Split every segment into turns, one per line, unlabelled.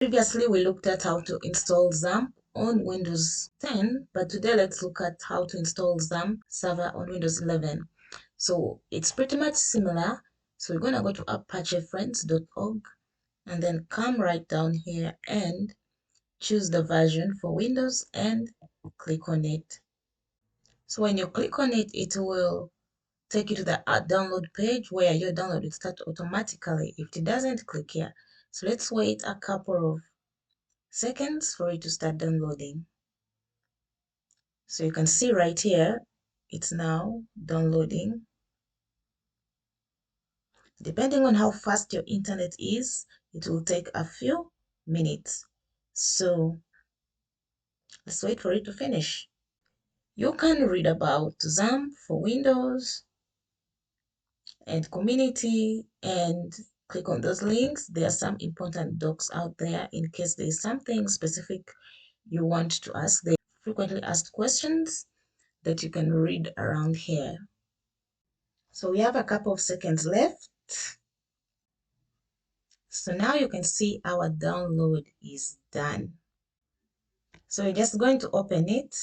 Previously, we looked at how to install Xampp on Windows 10, but today let's look at how to install Xampp Server on Windows 11. So it's pretty much similar. So we're going to go to apachefriends.org and then come right down here and choose the version for Windows and click on it. So when you click on it, it will take you to the download page where your download will start automatically. If it doesn't, click here. So let's wait a couple of seconds for it to start downloading. So you can see right here, it's now downloading. Depending on how fast your internet is, it will take a few minutes. So let's wait for it to finish. You can read about Xampp for Windows and community and click on those links. There are some important docs out there in case there is something specific you want to ask. They frequently asked questions that you can read around here. So we have a couple of seconds left. So now you can see our download is done. So you're just going to open it.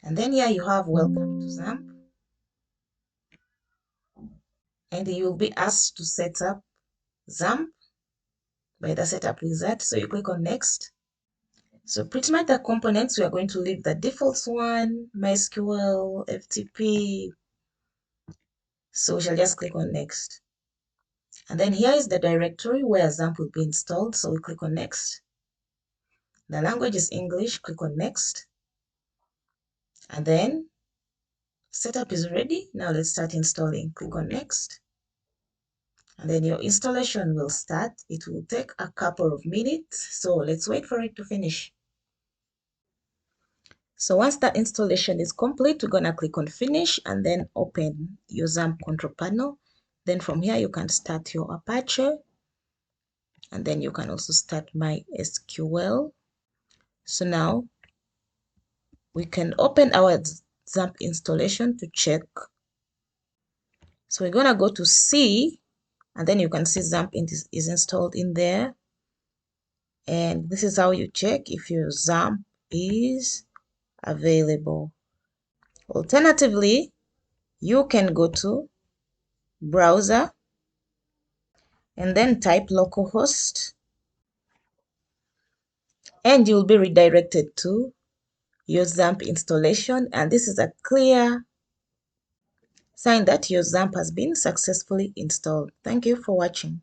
And then here you have welcome to Xampp. And you'll be asked to set up Xampp by the setup wizard. So you click on next. So pretty much the components, we are going to leave the default one, MySQL, FTP. So we shall just click on next. And then here is the directory where Xampp will be installed. So we click on next. The language is English, click on next. And then setup is ready. Now let's start installing. Click on next. And then your installation will start. It will take a couple of minutes. So let's wait for it to finish. So once the installation is complete, we're going to click on finish and then open your Xampp control panel. Then from here, you can start your Apache. And then you can also start MySQL. So now we can open our Xampp installation to check. So we're going to go to C, and then you can see Xampp is installed in there. And this is how you check if your Xampp is available. Alternatively, you can go to browser and then type localhost, and you'll be redirected to your Xampp installation. And this is a clear sign that your Xampp has been successfully installed. Thank you for watching.